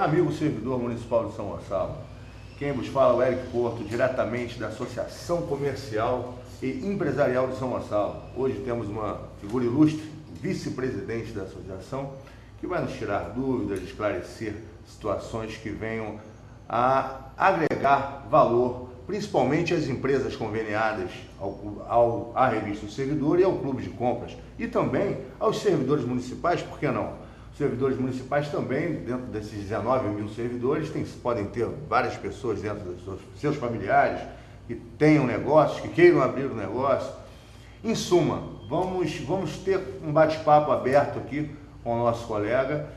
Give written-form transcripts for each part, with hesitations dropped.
Olá, amigo servidor municipal de São Gonçalo. Quem vos fala é o Eric Porto, diretamente da Associação Comercial e Empresarial de São Gonçalo. Hoje temos uma figura ilustre, vice-presidente da associação, que vai nos tirar dúvidas, esclarecer situações que venham a agregar valor, principalmente às empresas conveniadas à Revista do Servidor e ao Clube de Compras, e também aos servidores municipais, por que não? Os servidores municipais também, dentro desses 19 mil servidores, podem ter várias pessoas dentro dos seus familiares que tenham negócios, que queiram abrir um negócio. Em suma, vamos ter um bate-papo aberto aqui com o nosso colega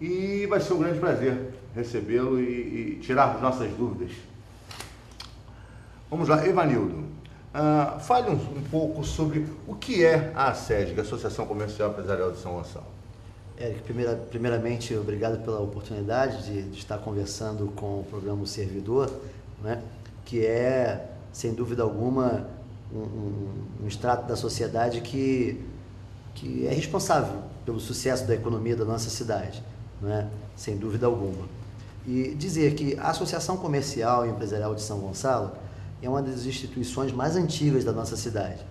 e vai ser um grande prazer recebê-lo e tirar nossas dúvidas. Vamos lá, Evanildo, fale um pouco sobre o que é a ASESG, a Associação Comercial e Empresarial de São Gonçalo. Eric, primeiramente, obrigado pela oportunidade de estar conversando com o programa O Servidor, né, que é, sem dúvida alguma, um extrato da sociedade que é responsável pelo sucesso da economia da nossa cidade, né, sem dúvida alguma. E dizer que a Associação Comercial e Empresarial de São Gonçalo é uma das instituições mais antigas da nossa cidade.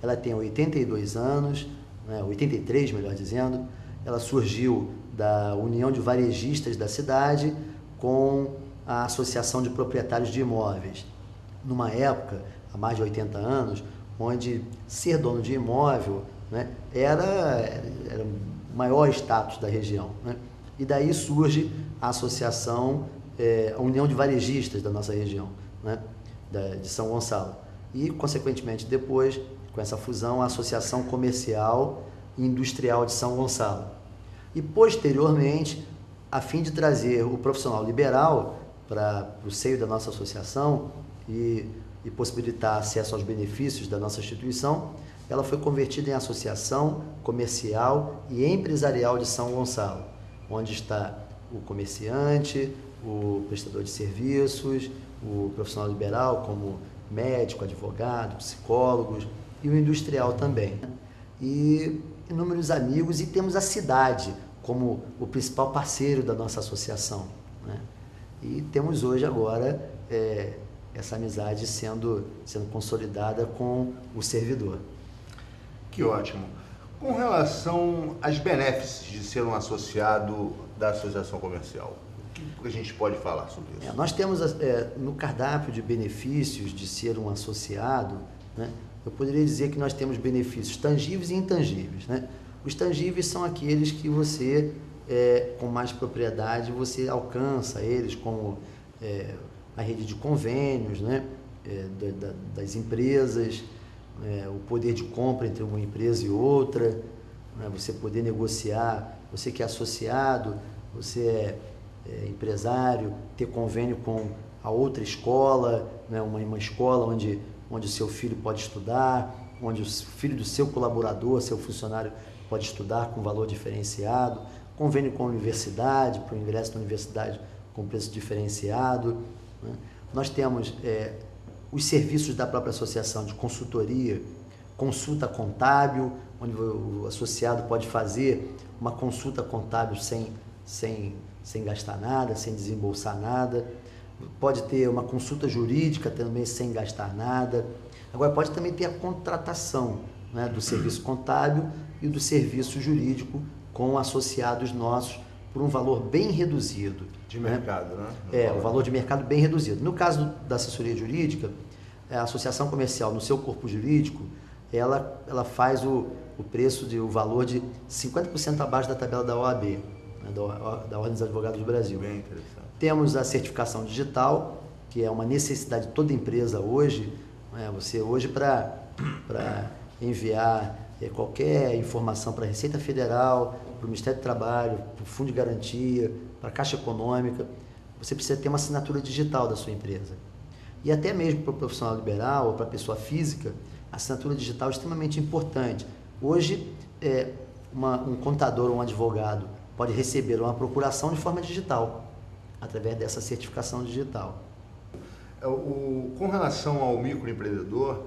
Ela tem 82 anos, né, 83, melhor dizendo. Ela surgiu da União de Varejistas da cidade com a Associação de Proprietários de Imóveis. Numa época, há mais de 80 anos, onde ser dono de imóvel, né, era o maior status da região, né? E daí surge a associação, a União de Varejistas da nossa região, né, de São Gonçalo. E, consequentemente, depois, com essa fusão, a Associação Comercial e Industrial de São Gonçalo. E, posteriormente, a fim de trazer o profissional liberal para o seio da nossa associação e possibilitar acesso aos benefícios da nossa instituição, ela foi convertida em Associação Comercial e Empresarial de São Gonçalo, onde está o comerciante, o prestador de serviços, o profissional liberal, como médico, advogado, psicólogos, e o industrial também. E inúmeros amigos, e temos a cidade como o principal parceiro da nossa associação, né? E temos hoje agora essa amizade sendo consolidada com o servidor. Que ótimo. Com relação aos benefícios de ser um associado da Associação Comercial, o que a gente pode falar sobre isso? Nós temos no cardápio de benefícios de ser um associado, né, eu poderia dizer que nós temos benefícios tangíveis e intangíveis, né? Os tangíveis são aqueles que você, com mais propriedade, você alcança eles, como a rede de convênios, né, das empresas, o poder de compra entre uma empresa e outra, né, você poder negociar, você que é associado, você é empresário, ter convênio com a outra escola, né, uma escola onde o seu filho pode estudar, onde o filho do seu colaborador, seu funcionário pode estudar com valor diferenciado, convênio com a universidade, para o ingresso na universidade com preço diferenciado, né? Nós temos os serviços da própria associação de consultoria, consulta contábil, onde o associado pode fazer uma consulta contábil sem gastar nada, sem desembolsar nada. Pode ter uma consulta jurídica também sem gastar nada. Agora, pode também ter a contratação, né, do serviço contábil e do serviço jurídico com associados nossos por um valor bem reduzido. De mercado, né? O valor de mercado bem reduzido. No caso da assessoria jurídica, a associação comercial, no seu corpo jurídico, ela faz o preço, o valor de 50% abaixo da tabela da OAB, né, da Ordem dos Advogados do Brasil. Bem interessante. Temos a certificação digital, que é uma necessidade de toda empresa hoje, né? Você hoje, para enviar qualquer informação para a Receita Federal, para o Ministério do Trabalho, para o Fundo de Garantia, para a Caixa Econômica, você precisa ter uma assinatura digital da sua empresa. E até mesmo para o profissional liberal ou para a pessoa física, a assinatura digital é extremamente importante. Hoje, um contador ou um advogado pode receber uma procuração de forma digital, através dessa certificação digital. Com relação ao microempreendedor,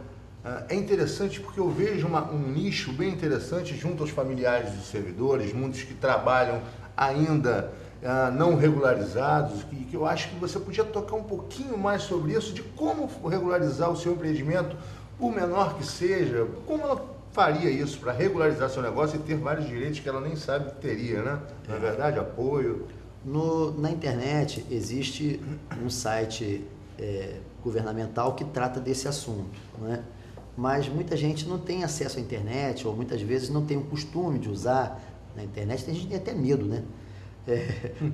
é interessante porque eu vejo um nicho bem interessante junto aos familiares dos servidores, muitos que trabalham ainda não regularizados, que eu acho que você podia tocar um pouquinho mais sobre isso, de como regularizar o seu empreendimento, por menor que seja, como ela faria isso para regularizar seu negócio e ter vários direitos que ela nem sabe que teria, né? Na verdade, apoio. Na internet existe um site governamental que trata desse assunto, né? Mas muita gente não tem acesso à internet, ou muitas vezes não tem o costume de usar na internet, tem gente que tem até medo, né?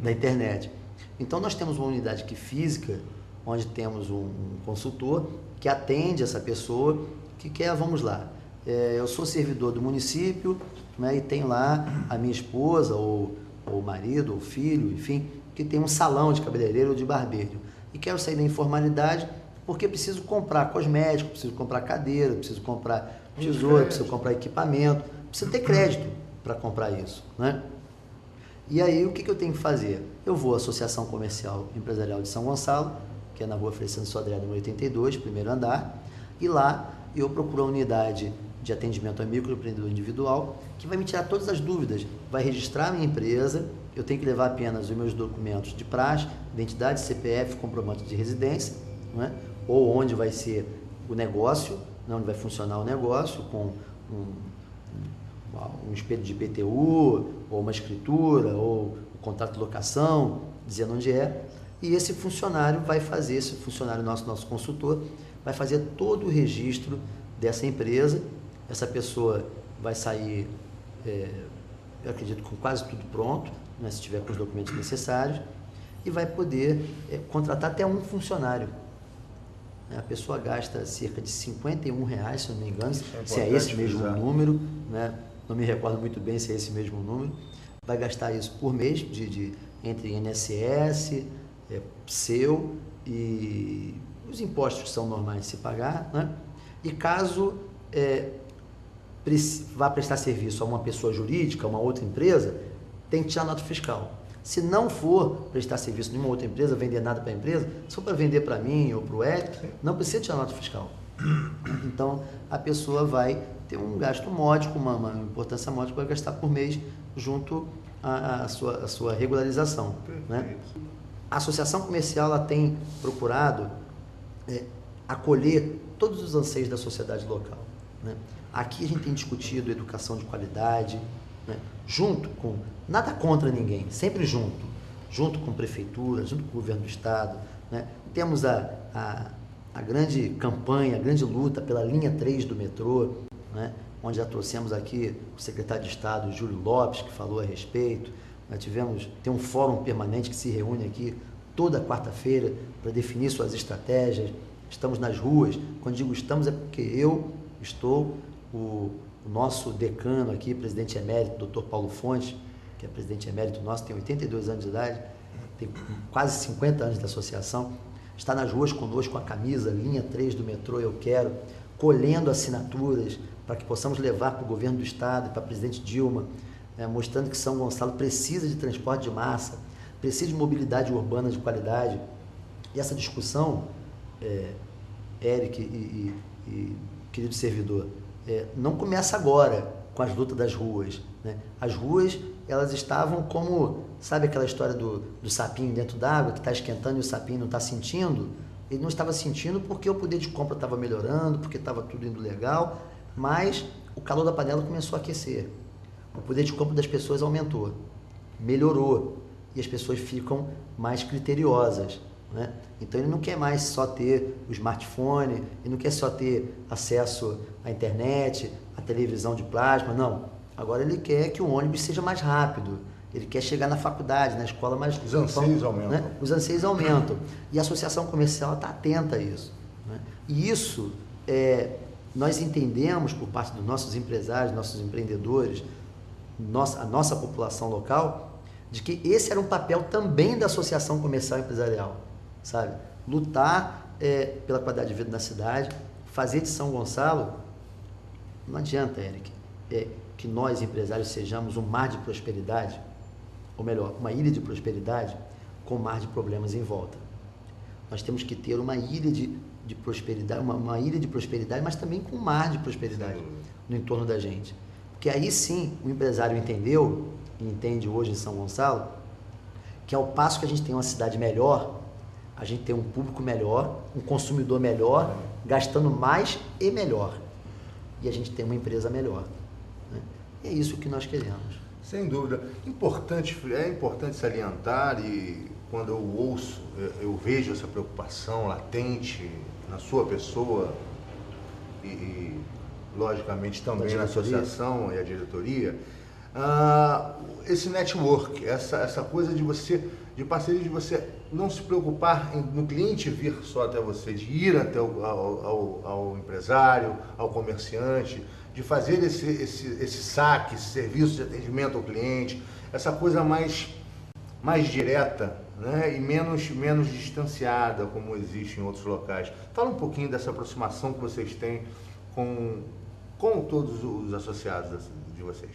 Da internet. Então nós temos uma unidade aqui física, onde temos um consultor que atende essa pessoa que quer, vamos lá, eu sou servidor do município, né, e tenho lá a minha esposa, ou marido, ou filho, enfim, que tem um salão de cabeleireiro ou de barbeiro. E quero sair da informalidade porque preciso comprar cosmético, preciso comprar cadeira, preciso comprar tesoura, preciso comprar equipamento, preciso ter crédito para comprar isso, né? E aí, o que eu tenho que fazer? Eu vou à Associação Comercial Empresarial de São Gonçalo, que é na rua Frei Sodré, número 82, primeiro andar, e lá eu procuro a unidade de atendimento a microempreendedor individual, que vai me tirar todas as dúvidas, vai registrar a minha empresa, eu tenho que levar apenas os meus documentos de praxe, identidade, CPF, comprovante de residência, né? Ou onde vai ser o negócio, onde vai funcionar o negócio, com um espelho de IPTU, ou uma escritura, ou um contrato de locação, dizendo onde é. E esse funcionário vai fazer, esse funcionário nosso consultor, vai fazer todo o registro dessa empresa. Essa pessoa vai sair, eu acredito, com quase tudo pronto, né, se tiver com os documentos necessários, e vai poder contratar até um funcionário. A pessoa gasta cerca de R$51, se eu não me engano, se é esse mesmo número, né? Não me recordo muito bem se é esse mesmo número. Vai gastar isso por mês, entre INSS, seu e os impostos que são normais de se pagar, né? E caso vá prestar serviço a uma pessoa jurídica, a uma outra empresa, tem que tirar nota fiscal. Se não for prestar serviço em uma outra empresa, vender nada para a empresa, se for para vender para mim ou para o Eric, não precisa tirar nota fiscal. Então, a pessoa vai ter um gasto módico, uma importância módica, vai gastar por mês junto à sua regularização, né? A associação comercial ela tem procurado acolher todos os anseios da sociedade local, né? Aqui a gente tem discutido educação de qualidade, né? Junto com, nada contra ninguém, sempre junto com a prefeitura, junto com o governo do estado, né? Temos a grande campanha, a grande luta pela linha 3 do metrô, né? Onde já trouxemos aqui o secretário de Estado, Júlio Lopes, que falou a respeito. Nós tem um fórum permanente que se reúne aqui toda quarta-feira para definir suas estratégias. Estamos nas ruas. Quando digo estamos é porque eu estou, o nosso decano aqui, presidente emérito, Dr. Paulo Fontes, que é presidente emérito nosso, tem 82 anos de idade, tem quase 50 anos de associação, está nas ruas conosco com a camisa linha 3 do metrô Eu Quero, colhendo assinaturas para que possamos levar para o governo do estado e para a presidente Dilma, mostrando que São Gonçalo precisa de transporte de massa, precisa de mobilidade urbana de qualidade. E essa discussão, Eric e querido servidor, não começa agora com as lutas das ruas, né? As ruas, elas estavam como, sabe aquela história do sapinho dentro d'água, que está esquentando e o sapinho não está sentindo? Ele não estava sentindo porque o poder de compra estava melhorando, porque estava tudo indo legal, mas o calor da panela começou a aquecer. O poder de compra das pessoas aumentou, melhorou, e as pessoas ficam mais criteriosas, né? Então ele não quer mais só ter o smartphone, ele não quer só ter acesso à internet, à televisão de plasma, não. Agora ele quer que o ônibus seja mais rápido, ele quer chegar na faculdade, na escola mais... Os anseios aumentam. Né? Os anseios aumentam. E a associação comercial está atenta a isso, né? E isso, nós entendemos por parte dos nossos empresários, nossos empreendedores, a nossa população local, de que esse era um papel também da associação comercial e empresarial, sabe? Lutar pela qualidade de vida na cidade, fazer de São Gonçalo, não adianta, Eric, que nós empresários sejamos um mar de prosperidade, ou melhor, uma ilha de prosperidade com um mar de problemas em volta. Nós temos que ter uma ilha de prosperidade, uma ilha de prosperidade, mas também com um mar de prosperidade no entorno da gente. Porque aí sim o empresário entendeu, e entende hoje em São Gonçalo, que ao passo que a gente tem uma cidade melhor, a gente tem um público melhor, um consumidor melhor, gastando mais e melhor. E a gente tem uma empresa melhor. Né? E é isso que nós queremos. Sem dúvida. É importante salientar, e quando eu ouço, eu vejo essa preocupação latente na sua pessoa e logicamente também na associação e a diretoria, esse network, essa coisa de parceria, de você não se preocupar no cliente vir só até você, de ir até ao empresário, ao comerciante, de fazer esse saque, esse serviço de atendimento ao cliente, essa coisa mais direta, né? E menos distanciada, como existe em outros locais. Fala um pouquinho dessa aproximação que vocês têm com todos os associados de vocês.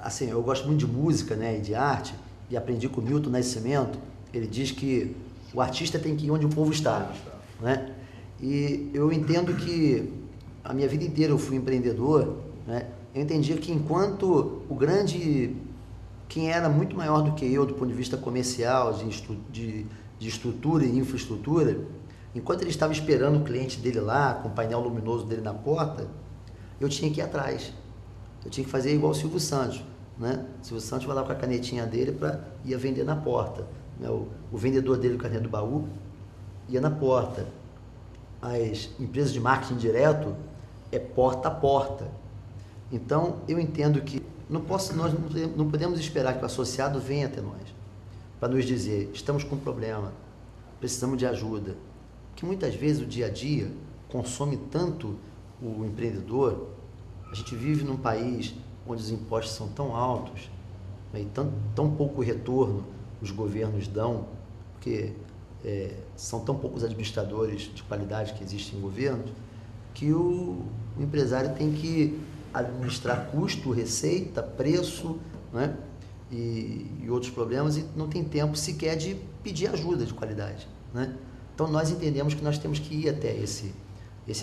Assim, eu gosto muito de música, né, e de arte, e aprendi com o Milton Nascimento. Ele diz que o artista tem que ir onde o povo está, né? E eu entendo que a minha vida inteira eu fui empreendedor, né? Eu entendia que enquanto quem era muito maior do que eu do ponto de vista comercial, de estrutura e infraestrutura, enquanto ele estava esperando o cliente dele lá, com o painel luminoso dele na porta, eu tinha que ir atrás. Eu tinha que fazer igual o Silvio Santos, né? O Silvio Santos vai lá com a canetinha dele para ir vender na porta. O vendedor dele, o carnê do baú, ia na porta. As empresas de marketing direto é porta a porta. Então, eu entendo que nós não podemos esperar que o associado venha até nós para nos dizer, estamos com um problema, precisamos de ajuda. Porque muitas vezes o dia a dia consome tanto o empreendedor. A gente vive num país onde os impostos são tão altos, né, e tão pouco retorno os governos dão, porque são tão poucos administradores de qualidade que existem em governos, que o empresário tem que administrar custo, receita, preço, né, e outros problemas, e não tem tempo sequer de pedir ajuda de qualidade, né? Então nós entendemos que nós temos que ir até esse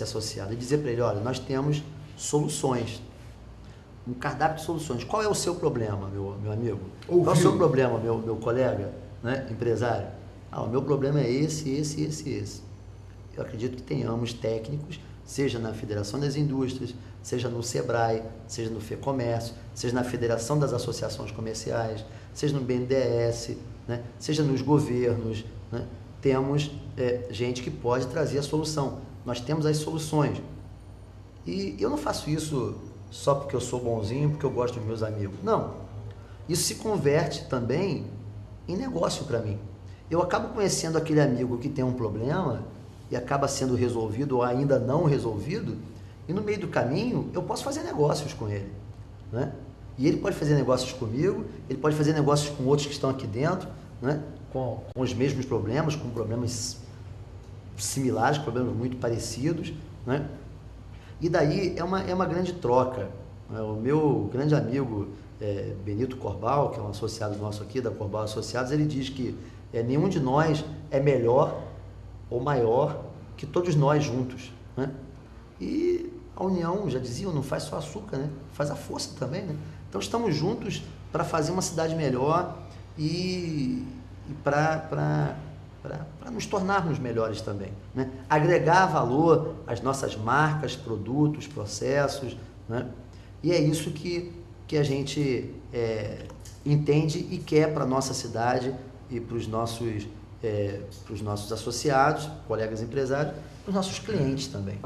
associado e dizer para ele, olha, nós temos soluções, um cardápio de soluções. Qual é o seu problema, meu amigo? Qual é o seu problema, meu colega, né, empresário? O meu problema é esse. Eu acredito que tenhamos técnicos, seja na Federação das Indústrias, seja no SEBRAE, seja no FEComércio, seja na Federação das Associações Comerciais, seja no BNDES, né, seja nos governos, né, temos gente que pode trazer a solução. Nós temos as soluções. E eu não faço isso só porque eu sou bonzinho, porque eu gosto dos meus amigos. Não. Isso se converte também em negócio para mim. Eu acabo conhecendo aquele amigo que tem um problema e acaba sendo resolvido ou ainda não resolvido, e no meio do caminho eu posso fazer negócios com ele, né? E ele pode fazer negócios comigo, ele pode fazer negócios com outros que estão aqui dentro, né? Com os mesmos problemas, com problemas similares, problemas muito parecidos, né? E daí é uma grande troca. O meu grande amigo Benito Corbal, que é um associado nosso aqui da Corbal Associados, ele diz que nenhum de nós é melhor ou maior que todos nós juntos, né? E a união, já diziam, não faz só açúcar, né? Faz a força também, né? Então estamos juntos para fazer uma cidade melhor e para nos tornarmos melhores também, né? Agregar valor às nossas marcas, produtos, processos, né? E é isso que a gente entende e quer para a nossa cidade e para os nossos associados, colegas empresários, para os nossos clientes também.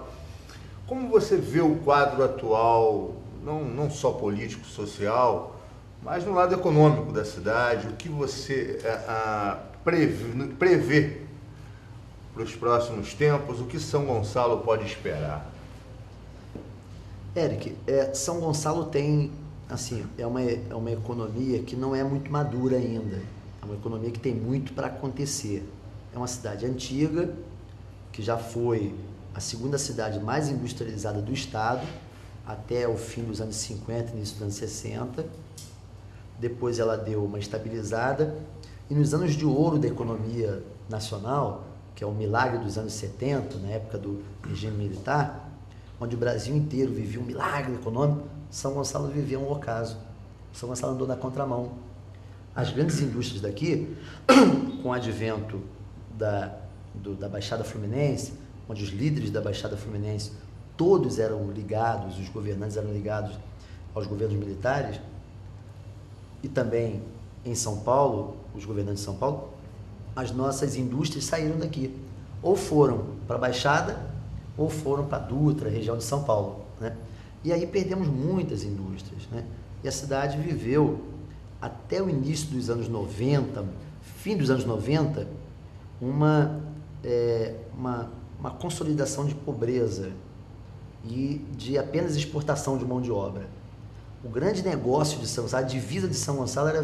Como você vê o quadro atual, não só político, social, mas no lado econômico da cidade? O que você prevê para os próximos tempos? O que São Gonçalo pode esperar? Eric, São Gonçalo tem, assim, é uma economia que não é muito madura ainda. É uma economia que tem muito para acontecer. É uma cidade antiga, que já foi a segunda cidade mais industrializada do estado, até o fim dos anos 50, início dos anos 60. Depois ela deu uma estabilizada. E nos anos de ouro da economia nacional, que é o milagre dos anos 70, na época do regime militar, onde o Brasil inteiro vivia um milagre econômico, São Gonçalo vivia um ocaso. São Gonçalo andou na contramão. As grandes indústrias daqui, com o advento da Baixada Fluminense, onde os líderes da Baixada Fluminense todos eram ligados, os governantes eram ligados aos governos militares, e também em São Paulo, os governantes de São Paulo, as nossas indústrias saíram daqui. Ou foram para a Baixada, ou foram para a Dutra, região de São Paulo, né? E aí perdemos muitas indústrias, né? E a cidade viveu, até o início dos anos 90, fim dos anos 90, uma consolidação de pobreza e de apenas exportação de mão de obra. O grande negócio de São Gonçalo, a divisa de São Gonçalo era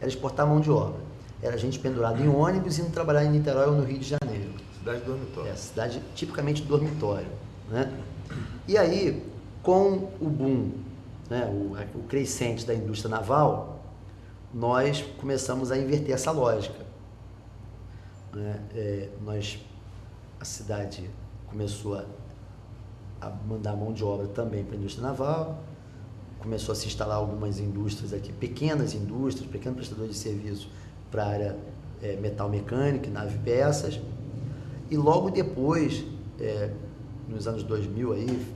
exportar mão de obra. Era gente pendurada em ônibus indo trabalhar em Niterói ou no Rio de Janeiro. Cidade dormitório. Cidade tipicamente dormitório, né? E aí, com o boom, né, o crescente da indústria naval, nós começamos a inverter essa lógica, né? A cidade começou a mandar mão de obra também para a indústria naval, começou a se instalar algumas indústrias aqui, pequenos prestadores de serviço para a área metal mecânica, nave peças, e logo depois, nos anos 2000 aí,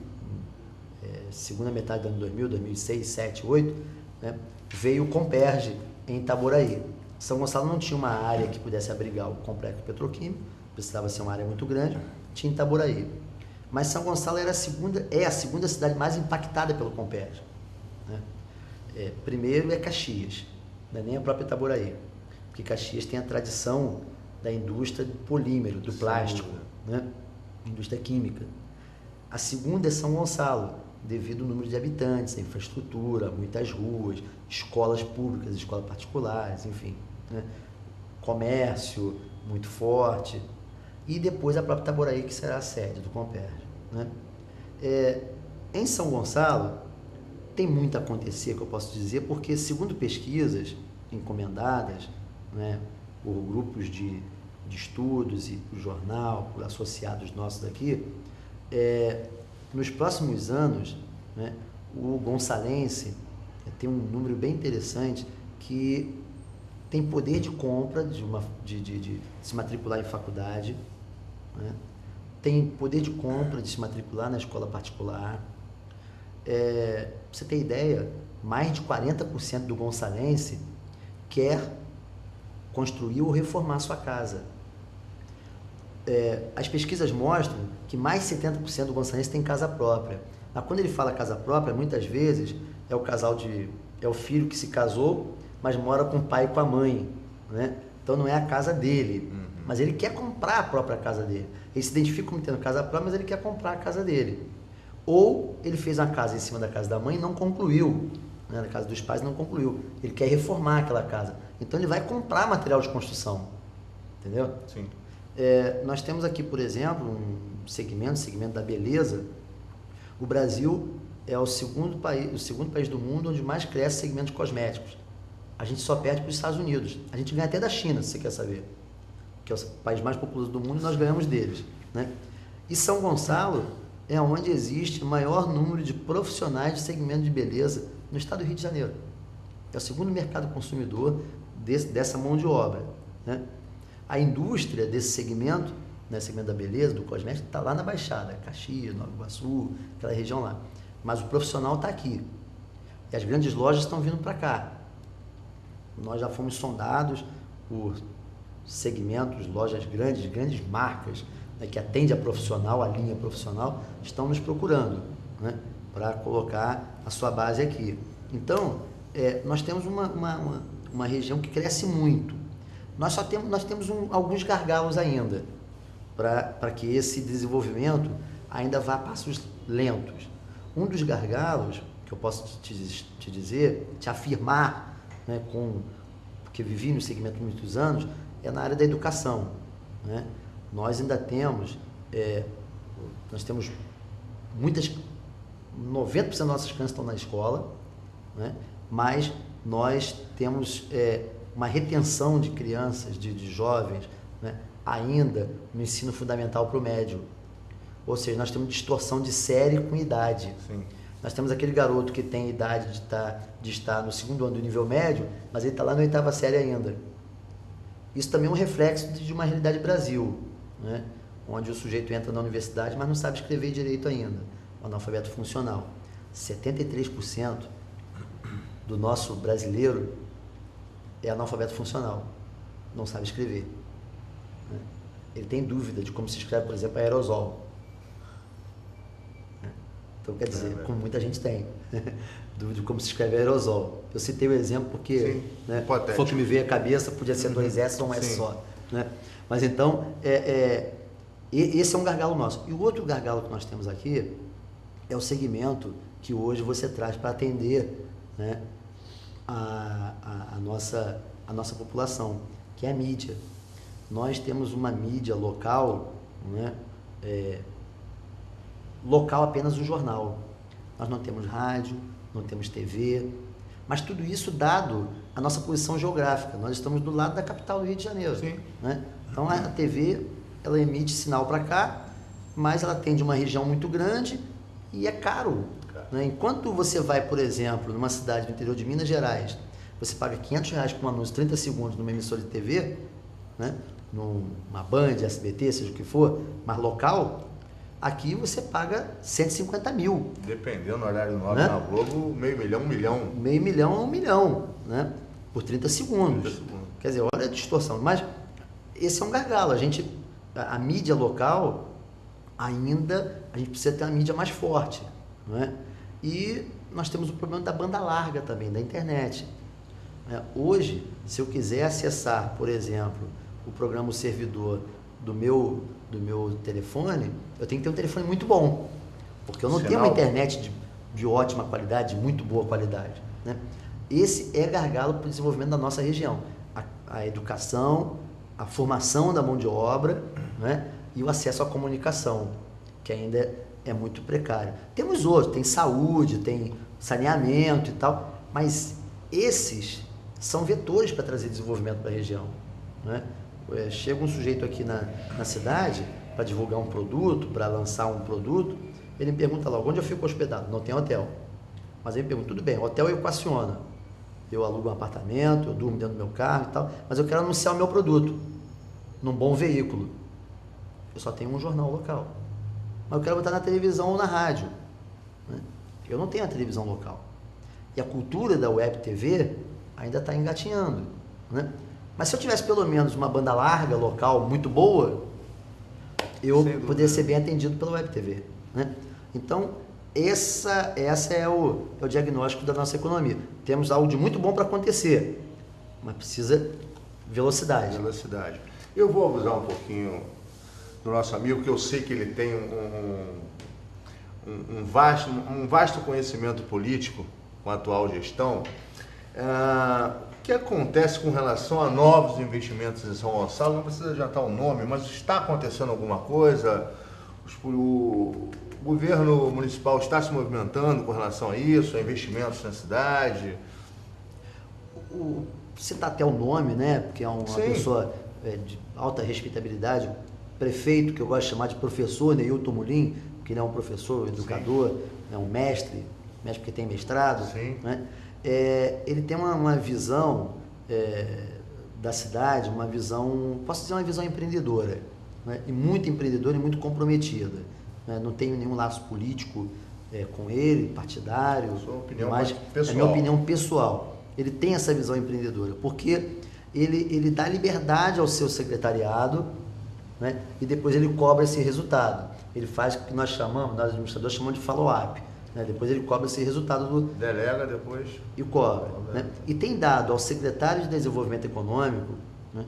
segunda metade do ano 2000, 2006, 2007, 2008, né, veio o Comperj em Itaboraí. São Gonçalo não tinha uma área que pudesse abrigar o complexo petroquímico, precisava ser uma área muito grande, tinha Itaboraí. Mas São Gonçalo é a segunda cidade mais impactada pelo Comperj, né? Primeiro é Caxias, não é nem a própria Itaboraí, porque Caxias tem a tradição da indústria do polímero, do plástico, né? Indústria química. A segunda é São Gonçalo, devido ao número de habitantes, a infraestrutura, muitas ruas, escolas públicas, escolas particulares, enfim, né? Comércio muito forte. E depois a própria Itaboraí, que será a sede do Comperj, né? Em São Gonçalo, tem muito a acontecer, que eu posso dizer, porque, segundo pesquisas encomendadas, né, por grupos de estudos e por jornal, por associados nossos aqui, nos próximos anos, né, o gonçalense tem um número bem interessante que tem poder de compra de se matricular em faculdade, né, tem poder de compra de se matricular na escola particular. Pra você ter ideia, mais de 40% do gonçalense quer construir ou reformar sua casa. As pesquisas mostram que mais de 70% do gonçalense tem casa própria. Mas quando ele fala casa própria, muitas vezes é o filho que se casou, mas mora com o pai e com a mãe, né? Então não é a casa dele, mas ele quer comprar a própria casa dele. Ele se identifica como tendo casa própria, mas ele quer comprar a casa dele. Ou ele fez uma casa em cima da casa da mãe e não concluiu, né? Na casa dos pais não concluiu. Ele quer reformar aquela casa. Então ele vai comprar material de construção, entendeu? Sim. Nós temos aqui, por exemplo, um segmento da beleza. O Brasil é o segundo país do mundo onde mais cresce segmento de cosméticos. A gente só perde para os Estados Unidos. A gente ganha até da China, se você quer saber, que é o país mais populoso do mundo, e nós ganhamos deles, né? E São Gonçalo é onde existe o maior número de profissionais de segmento de beleza no estado do Rio de Janeiro. É o segundo mercado consumidor dessa mão de obra, né? A indústria desse segmento, né, segmento da beleza, do cosmético, está lá na Baixada, Caxias, Nova Iguaçu, aquela região lá. Mas o profissional está aqui. E as grandes lojas estão vindo para cá. Nós já fomos sondados por segmentos, lojas grandes marcas, né, que atendem a profissional, a linha profissional, estão nos procurando, né, para colocar a sua base aqui. Então, nós temos uma região que cresce muito. Nós temos alguns gargalos ainda para que esse desenvolvimento ainda vá a passos lentos. Um dos gargalos que eu posso te dizer, te afirmar, né, porque vivi no segmento há muitos anos, é na área da educação, né? Nós ainda temos, 90% das nossas crianças estão na escola, né? Mas nós temos uma retenção de crianças, de jovens, né, ainda no ensino fundamental para o médio. Ou seja, nós temos distorção de série com idade. Sim. Nós temos aquele garoto que tem idade de estar no segundo ano do nível médio, mas ele está lá na oitava série ainda. Isso também é um reflexo de uma realidade Brasil, né? Onde o sujeito entra na universidade, mas não sabe escrever direito ainda, o analfabeto funcional. 73% do nosso brasileiro é analfabeto funcional, não sabe escrever, né? Ele tem dúvida de como se escreve, por exemplo, aerosol. Então, quer dizer, como muita gente tem, dúvida de como se escreve aerosol. Eu citei o exemplo porque, né, foi o que me veio à cabeça, podia ser 2 S ou um S só, né? Mas então, esse é um gargalo nosso. E o outro gargalo que nós temos aqui é o segmento que hoje você traz para atender, né, a nossa população, que é a mídia. Nós temos uma mídia local, né, local apenas o jornal. Nós não temos rádio, não temos TV, mas tudo isso dado a nossa posição geográfica. Nós estamos do lado da capital do Rio de Janeiro, né? Então a TV, ela emite sinal para cá, mas ela atende uma região muito grande e é caro, né? Enquanto você vai, por exemplo, numa cidade do interior de Minas Gerais, você paga R$500 por um anúncio, 30 segundos numa emissora de TV, né? Numa Band, SBT, seja o que for, mas local. Aqui você paga 150 mil. Dependendo do horário nobre, né? Na Globo, meio milhão, 1 milhão. Meio milhão a 1 milhão, né? Por 30 segundos. 30 segundos. Quer dizer, olha a distorção. Mas esse é um gargalo. A mídia local, ainda, a gente precisa ter uma mídia mais forte, não é? E nós temos o problema da banda larga também, da internet. Hoje, se eu quiser acessar, por exemplo, o programa O Servidor do meu telefone, eu tenho que ter um telefone muito bom, porque eu não tenho uma internet de ótima qualidade, de muito boa qualidade, né? Esse é gargalo para o desenvolvimento da nossa região. A educação, a formação da mão de obra, né? E o acesso à comunicação, que ainda é muito precário. Temos outros, tem saúde, tem saneamento e tal, mas esses são vetores para trazer desenvolvimento para a região, né? Chega um sujeito aqui na cidade para divulgar um produto, para lançar um produto, ele me pergunta logo, onde eu fico hospedado? Não tem hotel. Mas ele me pergunta, tudo bem, hotel eu equaciono. Eu alugo um apartamento, eu durmo dentro do meu carro e tal, mas eu quero anunciar o meu produto num bom veículo. Eu só tenho um jornal local. Mas eu quero botar na televisão ou na rádio, né? Eu não tenho a televisão local. E a cultura da web TV ainda está engatinhando, né? Mas se eu tivesse pelo menos uma banda larga local muito boa, eu poderia ser bem atendido pela web TV, né? Então, essa é o diagnóstico da nossa economia. Temos algo de muito bom para acontecer, mas precisa velocidade. Velocidade. Eu vou abusar um pouquinho do nosso amigo, que eu sei que ele tem um vasto conhecimento político com a atual gestão. O que acontece com relação a novos investimentos em São Gonçalo? Não precisa adiantar o nome, mas está acontecendo alguma coisa? O governo municipal está se movimentando com relação a isso, a investimentos na cidade? Citar até o nome, né? Porque é uma pessoa de alta respeitabilidade, prefeito, que eu gosto de chamar de professor Neilton Mulim, que ele é um professor, educador, é um mestre porque tem mestrado, né? Ele tem uma visão da cidade, uma visão, posso dizer, uma visão empreendedora, né? E muito empreendedora e muito comprometida, né? Não tenho nenhum laço político com ele, partidário, sua opinião mas pessoal. É minha opinião pessoal. Ele tem essa visão empreendedora, porque ele dá liberdade ao seu secretariado, né? E depois ele cobra esse resultado. Ele faz o que nós administradores chamamos de follow-up. Né? Depois ele cobra esse resultado delega depois e cobra, né? E tem dado ao secretário de Desenvolvimento Econômico, né,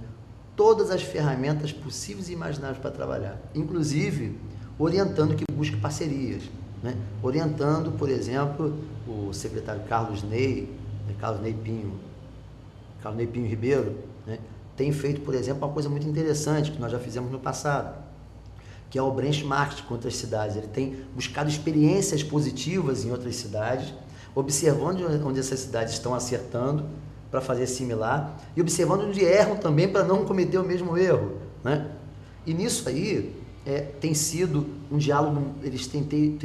todas as ferramentas possíveis e imagináveis para trabalhar, inclusive orientando que busque parcerias, né? Orientando, por exemplo, o secretário Carlos Ney Pinho Ribeiro, né, tem feito, por exemplo, uma coisa muito interessante que nós já fizemos no passado, que é o benchmark com outras cidades. Ele tem buscado experiências positivas em outras cidades, observando onde essas cidades estão acertando para fazer similar e observando onde erram também para não cometer o mesmo erro, né? E nisso aí, tem sido um diálogo, eles têm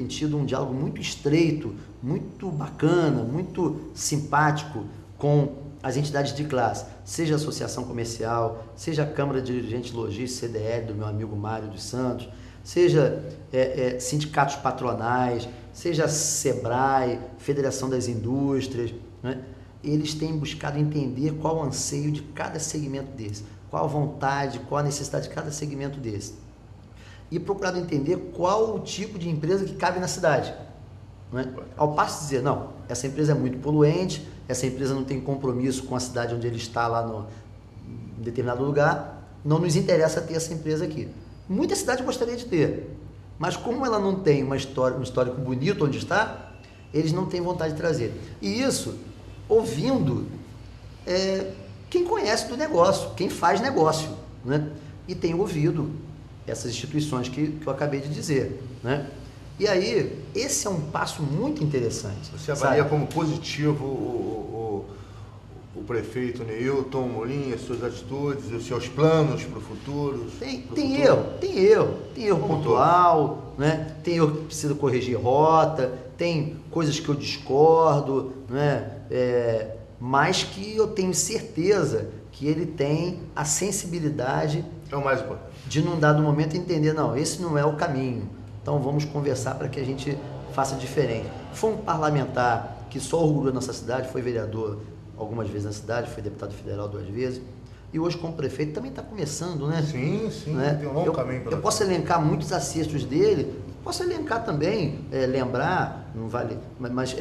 tido um diálogo muito estreito, muito bacana, muito simpático com as entidades de classe, seja a Associação Comercial, seja a Câmara de Dirigentes Logísticos, CDL, do meu amigo Mário dos Santos, seja sindicatos patronais, seja a SEBRAE, Federação das Indústrias, né? Eles têm buscado entender qual o anseio de cada segmento desse, qual a vontade, qual a necessidade de cada segmento desse. E procurado entender qual o tipo de empresa que cabe na cidade. Né? Ao passo de dizer, não, essa empresa é muito poluente, essa empresa não tem compromisso com a cidade onde ele está lá em determinado lugar, não nos interessa ter essa empresa aqui. Muita cidade gostaria de ter, mas como ela não tem um histórico bonito onde está, eles não têm vontade de trazer. E isso, ouvindo quem conhece do negócio, quem faz negócio, né? E tem ouvido essas instituições que eu acabei de dizer, né? E aí, esse é um passo muito interessante. Você avalia como positivo o prefeito Neilton Molin, as suas atitudes, os seus planos para o futuro? Tem erro pontual, né? Tem erro que precisa corrigir rota, tem coisas que eu discordo, né? Mas que eu tenho certeza que ele tem a sensibilidade o mais importante, de num dado momento entender, não, esse não é o caminho, então vamos conversar para que a gente faça diferente. Foi um parlamentar que só orgulhou nossa cidade, foi vereador algumas vezes na cidade, foi deputado federal 2 vezes, e hoje como prefeito também está começando, né? Sim, né? Tem um longo caminho pela frente. Eu posso elencar muitos acertos dele, posso elencar também, lembrar, não vale, mas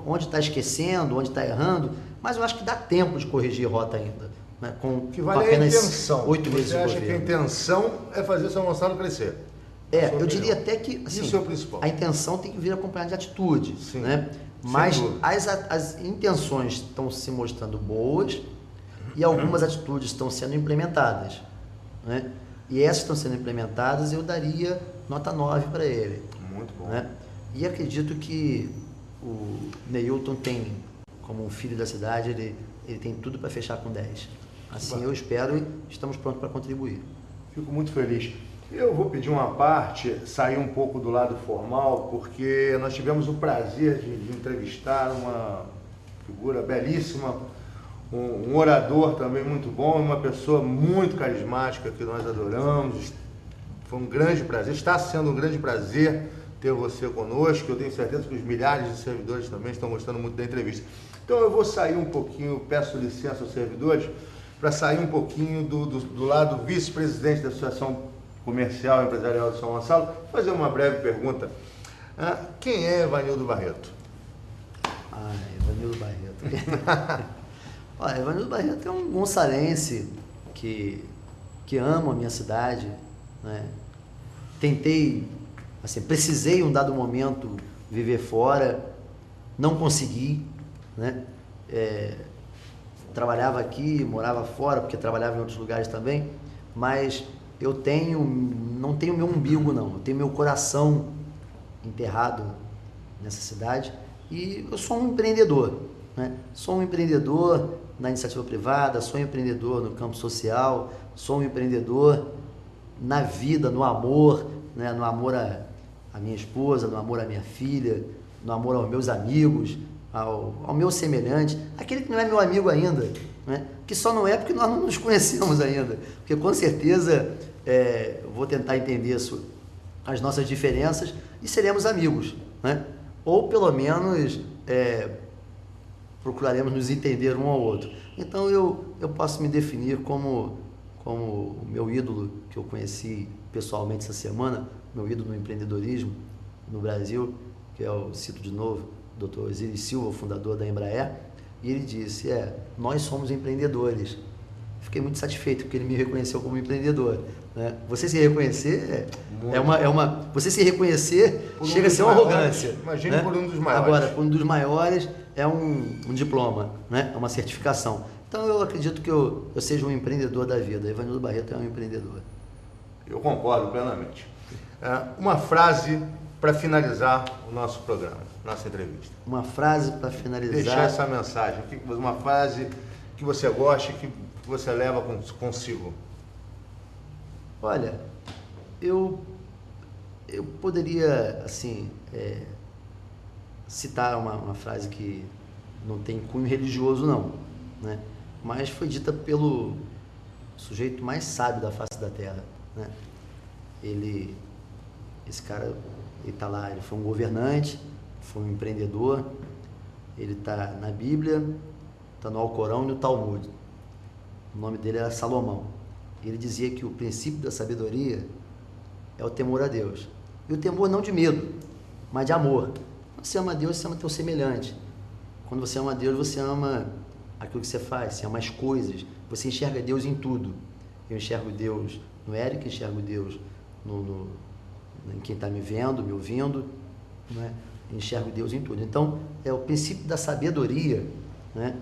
onde está esquecendo, onde está errando, mas eu acho que dá tempo de corrigir rota ainda. Né? Que vale a intenção. 8 meses Você acha que a intenção é fazer São Gonçalo crescer? Eu diria até que assim, isso é o principal. A intenção tem que vir acompanhada de atitude. Sim, né? Mas as intenções estão se mostrando boas e algumas atitudes estão sendo implementadas. Né? E essas estão sendo implementadas, eu daria nota 9 para ele. Muito bom. Né? E acredito que o Neilton tem, como um filho da cidade, ele tem tudo para fechar com 10. Assim eu espero e estamos prontos para contribuir. Fico muito feliz. Eu vou pedir uma parte, sair um pouco do lado formal, porque nós tivemos o prazer de entrevistar uma figura belíssima, um orador também muito bom, uma pessoa muito carismática que nós adoramos. Foi um grande prazer, está sendo um grande prazer ter você conosco. Eu tenho certeza que os milhares de servidores também estão gostando muito da entrevista. Então eu vou sair um pouquinho, peço licença aos servidores, para sair um pouquinho do lado vice-presidente da Associação Comercial e Empresarial de São Gonçalo, fazer uma breve pergunta. Quem é Evanildo Barreto? Evanildo Barreto. Evanildo Barreto é um gonçalense que ama a minha cidade. Né? Tentei, assim, precisei em um dado momento viver fora, não consegui, né? Trabalhava aqui, morava fora, porque trabalhava em outros lugares também, mas eu não tenho meu umbigo não, eu tenho meu coração enterrado nessa cidade e eu sou um empreendedor, né? Sou um empreendedor na iniciativa privada, sou um empreendedor no campo social, sou um empreendedor na vida, no amor, né? No amor à minha esposa, no amor à minha filha, no amor aos meus amigos, ao meu semelhante, aquele que não é meu amigo ainda, né? Que só não é porque nós não nos conhecemos ainda, porque com certeza eu vou tentar entender as nossas diferenças e seremos amigos, né? Ou pelo menos procuraremos nos entender um ao outro. Então eu posso me definir como o meu ídolo que eu conheci pessoalmente essa semana, meu ídolo no empreendedorismo no Brasil, que cito de novo, Dr. Osiris Silva, fundador da Embraer, e ele disse, nós somos empreendedores. Fiquei muito satisfeito porque ele me reconheceu como empreendedor. Né? Você se reconhecer você se reconhecer chega a ser uma arrogância. Imagine, né? Por um dos maiores. Agora, por um dos maiores é um diploma, né? É uma certificação. Então eu acredito que eu seja um empreendedor da vida. Evanildo Barreto é um empreendedor. Eu concordo plenamente. Uma frase para finalizar o nosso programa, nossa entrevista. Uma frase para finalizar. Deixar essa mensagem. Uma frase que você goste, que você leva consigo. Olha, Eu poderia, assim, citar uma frase que não tem cunho religioso, não, né? Mas foi dita pelo sujeito mais sábio da face da Terra, né? Esse cara, ele tá lá, ele foi um governante, foi um empreendedor, ele está na Bíblia, está no Alcorão e no Talmud. O nome dele era Salomão. Ele dizia que o princípio da sabedoria é o temor a Deus. E o temor não de medo, mas de amor. Quando você ama Deus, você ama teu semelhante. Quando você ama Deus, você ama aquilo que você faz, você ama as coisas. Você enxerga Deus em tudo. Eu enxergo Deus no Érico, enxergo Deus em quem está me vendo, me ouvindo, né? Enxergo Deus em tudo. Então, o princípio da sabedoria, né?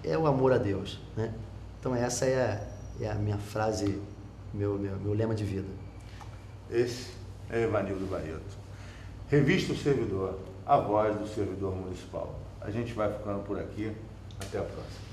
É o amor a Deus, né? Então, essa é a minha frase, meu lema de vida. Esse é Evanildo Barreto. Revista O Servidor, a voz do servidor municipal. A gente vai ficando por aqui. Até a próxima.